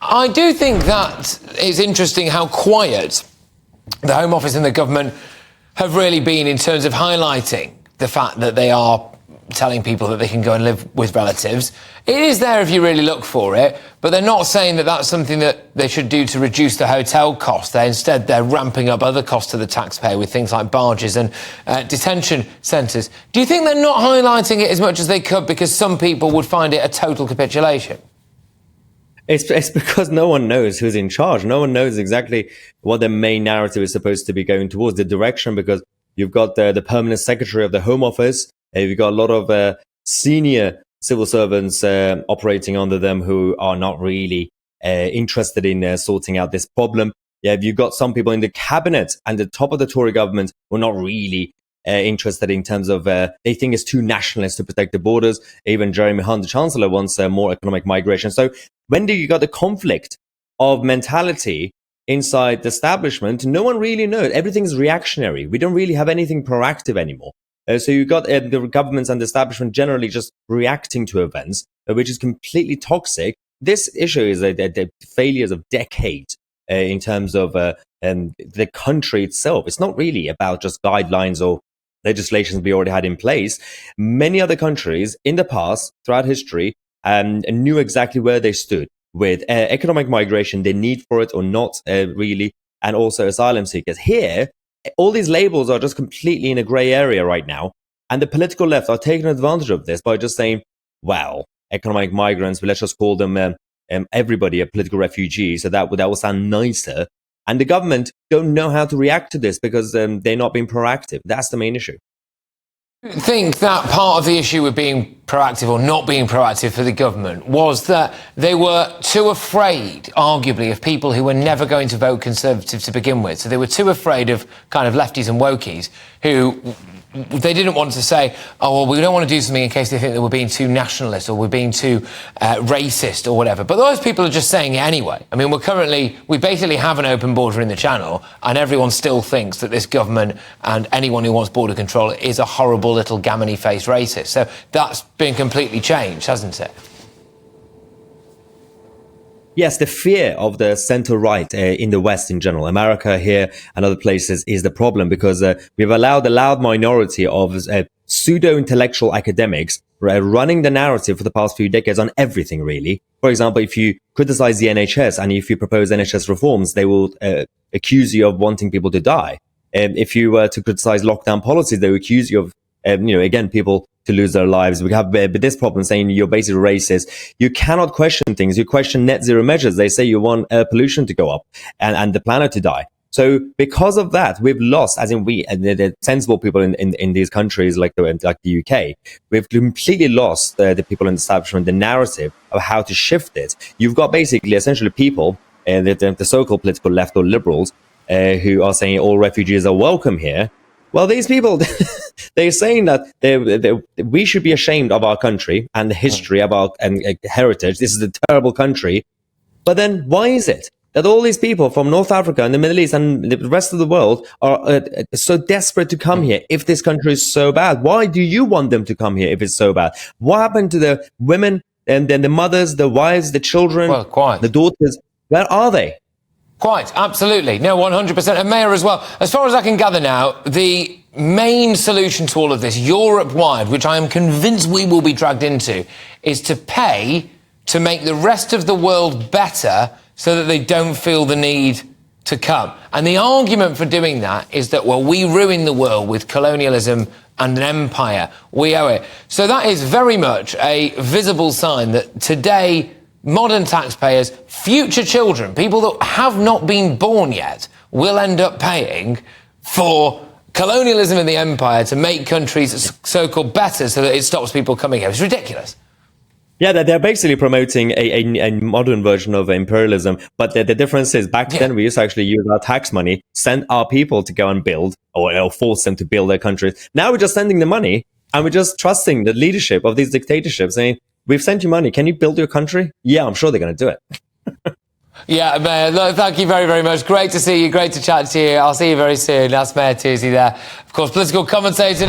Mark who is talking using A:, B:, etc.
A: I do think that it's interesting how quiet the Home Office and the government have really been in terms of highlighting the fact that they are telling people that they can go and live with relatives. It is there if you really look for it, but they're not saying that that's something that they should do to reduce the hotel cost. They're ramping up other costs to the taxpayer with things like barges and detention centres. Do you think they're not highlighting it as much as they could because some people would find it a total capitulation?
B: It's because no one knows who's in charge. No one knows exactly what the main narrative is supposed to be going towards, the direction, because you've got the permanent secretary of the Home Office. You've got a lot of senior civil servants operating under them who are not really interested in sorting out this problem. Yeah, you've got some people in the cabinet and the top of the Tory government who are not really interested in terms of, they think it's too nationalist to protect the borders. Even Jeremy Hunt, the Chancellor, wants more economic migration. So when do you got the conflict of mentality inside the establishment? No one really knows. Everything's reactionary. We don't really have anything proactive anymore. So you've got the governments and the establishment generally just reacting to events, which is completely toxic. This issue is the failures of decades in terms of the country itself. It's not really about just guidelines or legislations we already had in place. Many other countries in the past, throughout history, knew exactly where they stood with economic migration, the need for it or not really, and also asylum seekers. Here, all these labels are just completely in a grey area right now. And the political left are taking advantage of this by just saying, well, economic migrants, well, let's just call them everybody a political refugee. So that will sound nicer. And the government don't know how to react to this because they're not being proactive. That's the main issue.
A: I think that part of the issue with being proactive or not being proactive for the government was that they were too afraid, arguably, of people who were never going to vote Conservative to begin with. So they were too afraid of kind of lefties and wokies who they didn't want to say, oh, well, we don't want to do something in case they think that we're being too nationalist or we're being too racist or whatever. But those people are just saying it anyway. I mean, we basically have an open border in the Channel and everyone still thinks that this government and anyone who wants border control is a horrible little gammony-faced racist. So that's been completely changed, hasn't it?
B: Yes, the fear of the center-right in the West in general, America here and other places, is the problem because we've allowed a loud minority of pseudo-intellectual academics running the narrative for the past few decades on everything, really. For example, if you criticize the NHS and if you propose NHS reforms, they will accuse you of wanting people to die. If you were to criticize lockdown policies, they will accuse you of, again, people to lose their lives. We have this problem saying you're basically racist. You cannot question things. You question net zero measures. They say you want air pollution to go up and the planet to die. So because of that, we've lost, as in the sensible people in these countries like the UK, we've completely lost the people in the establishment, the narrative of how to shift it. You've got basically essentially people, the so-called political left or liberals, who are saying all refugees are welcome here. Well, these people, they're saying that we should be ashamed of our country and the history of our heritage. This is a terrible country. But then why is it that all these people from North Africa and the Middle East and the rest of the world are so desperate to come here if this country is so bad? Why do you want them to come here if it's so bad? What happened to the women and then the mothers, the wives, the children, the daughters? Where are they?
A: Quite, absolutely. No, 100%. And Mayor as well. As far as I can gather now, the main solution to all of this, Europe-wide, which I am convinced we will be dragged into, is to pay to make the rest of the world better so that they don't feel the need to come. And the argument for doing that is that, well, we ruined the world with colonialism and an empire. We owe it. So that is very much a visible sign that today modern taxpayers, future children, people that have not been born yet, will end up paying for colonialism and the empire to make countries so-called better so that it stops people coming here. It's ridiculous.
B: Yeah, they're basically promoting a modern version of imperialism. But the difference is back then we used to actually use our tax money, send our people to go and build or force them to build their countries. Now we're just sending the money and we're just trusting the leadership of these dictatorships saying, we've sent you money. Can you build your country? Yeah, I'm sure they're going to do it.
A: Yeah, Mayor, look, thank you very, very much. Great to see you. Great to chat to you. I'll see you very soon. That's Mayor Toosey there. Of course, political commentator.